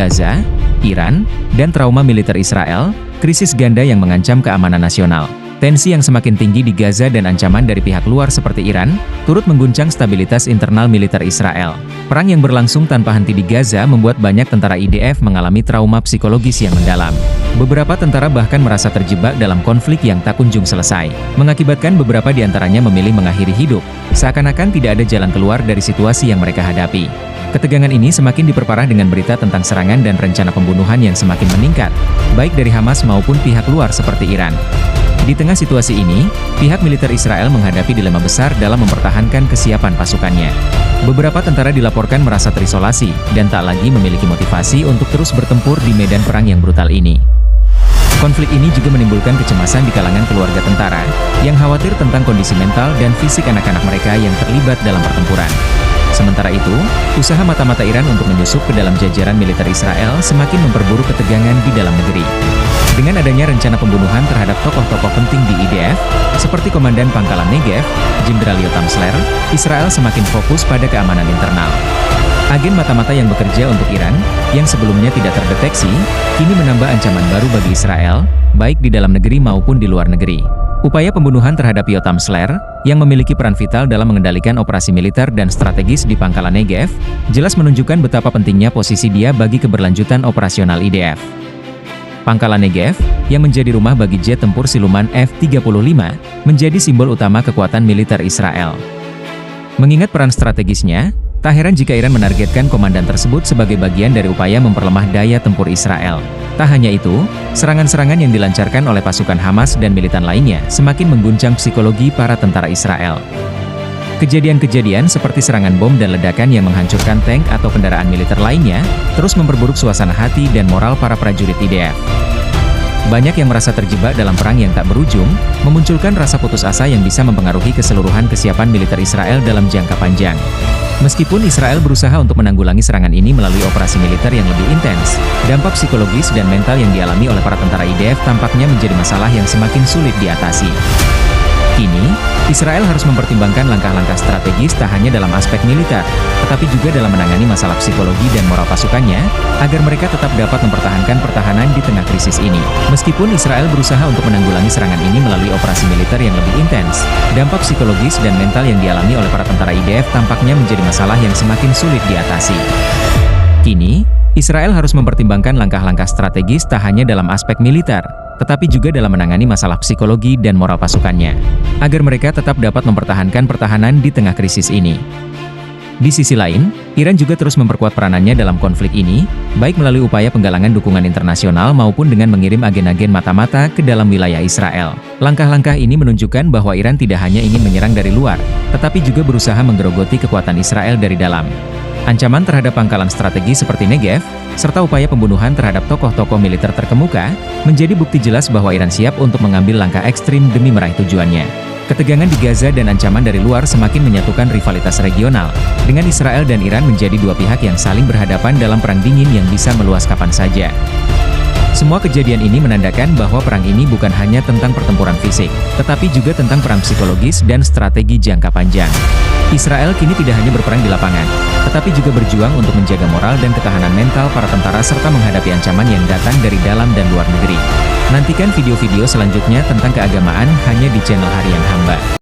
Gaza, Iran, dan trauma militer Israel, krisis ganda yang mengancam keamanan nasional. Tensi yang semakin tinggi di Gaza dan ancaman dari pihak luar seperti Iran, turut mengguncang stabilitas internal militer Israel. Perang yang berlangsung tanpa henti di Gaza membuat banyak tentara IDF mengalami trauma psikologis yang mendalam. Beberapa tentara bahkan merasa terjebak dalam konflik yang tak kunjung selesai, mengakibatkan beberapa di antaranya memilih mengakhiri hidup, seakan-akan tidak ada jalan keluar dari situasi yang mereka hadapi. Ketegangan ini semakin diperparah dengan berita tentang serangan dan rencana pembunuhan yang semakin meningkat, baik dari Hamas maupun pihak luar seperti Iran. Di tengah situasi ini, pihak militer Israel menghadapi dilema besar dalam mempertahankan kesiapan pasukannya. Beberapa tentara dilaporkan merasa terisolasi, dan tak lagi memiliki motivasi untuk terus bertempur di medan perang yang brutal ini. Konflik ini juga menimbulkan kecemasan di kalangan keluarga tentara, yang khawatir tentang kondisi mental dan fisik anak-anak mereka yang terlibat dalam pertempuran. Sementara itu, usaha mata-mata Iran untuk menyusup ke dalam jajaran militer Israel semakin memperburuk ketegangan di dalam negeri. Dengan adanya rencana pembunuhan terhadap tokoh-tokoh penting di IDF, seperti Komandan Pangkalan Negev, Jenderal Yotam Sler, Israel semakin fokus pada keamanan internal. Agen mata-mata yang bekerja untuk Iran, yang sebelumnya tidak terdeteksi, kini menambah ancaman baru bagi Israel, baik di dalam negeri maupun di luar negeri. Upaya pembunuhan terhadap Yotam Sler, yang memiliki peran vital dalam mengendalikan operasi militer dan strategis di Pangkalan Negev, jelas menunjukkan betapa pentingnya posisi dia bagi keberlanjutan operasional IDF. Pangkalan Negev, yang menjadi rumah bagi jet tempur siluman F-35, menjadi simbol utama kekuatan militer Israel. Mengingat peran strategisnya, tak heran jika Iran menargetkan komandan tersebut sebagai bagian dari upaya memperlemah daya tempur Israel. Tak hanya itu, serangan-serangan yang dilancarkan oleh pasukan Hamas dan militan lainnya semakin mengguncang psikologi para tentara Israel. Kejadian-kejadian seperti serangan bom dan ledakan yang menghancurkan tank atau kendaraan militer lainnya, terus memperburuk suasana hati dan moral para prajurit IDF. Banyak yang merasa terjebak dalam perang yang tak berujung, memunculkan rasa putus asa yang bisa mempengaruhi keseluruhan kesiapan militer Israel dalam jangka panjang. Meskipun Israel berusaha untuk menanggulangi serangan ini melalui operasi militer yang lebih intens, dampak psikologis dan mental yang dialami oleh para tentara IDF tampaknya menjadi masalah yang semakin sulit diatasi. Kini, Israel harus mempertimbangkan langkah-langkah strategis tak hanya dalam aspek militer, tetapi juga dalam menangani masalah psikologi dan moral pasukannya, agar mereka tetap dapat mempertahankan pertahanan di tengah krisis ini. Meskipun Israel berusaha untuk menanggulangi serangan ini melalui operasi militer yang lebih intens, dampak psikologis dan mental yang dialami oleh para tentara IDF tampaknya menjadi masalah yang semakin sulit diatasi. Kini, Israel harus mempertimbangkan langkah-langkah strategis tak hanya dalam aspek militer, tetapi juga dalam menangani masalah psikologi dan moral pasukannya, agar mereka tetap dapat mempertahankan pertahanan di tengah krisis ini. Di sisi lain, Iran juga terus memperkuat peranannya dalam konflik ini, baik melalui upaya penggalangan dukungan internasional maupun dengan mengirim agen-agen mata-mata ke dalam wilayah Israel. Langkah-langkah ini menunjukkan bahwa Iran tidak hanya ingin menyerang dari luar, tetapi juga berusaha menggerogoti kekuatan Israel dari dalam. Ancaman terhadap pangkalan strategi seperti Negev, serta upaya pembunuhan terhadap tokoh-tokoh militer terkemuka, menjadi bukti jelas bahwa Iran siap untuk mengambil langkah ekstrim demi meraih tujuannya. Ketegangan di Gaza dan ancaman dari luar semakin menyatukan rivalitas regional, dengan Israel dan Iran menjadi dua pihak yang saling berhadapan dalam perang dingin yang bisa meluas kapan saja. Semua kejadian ini menandakan bahwa perang ini bukan hanya tentang pertempuran fisik, tetapi juga tentang perang psikologis dan strategi jangka panjang. Israel kini tidak hanya berperang di lapangan, tetapi juga berjuang untuk menjaga moral dan ketahanan mental para tentara serta menghadapi ancaman yang datang dari dalam dan luar negeri. Nantikan video-video selanjutnya tentang keagamaan hanya di channel Harian Hamba.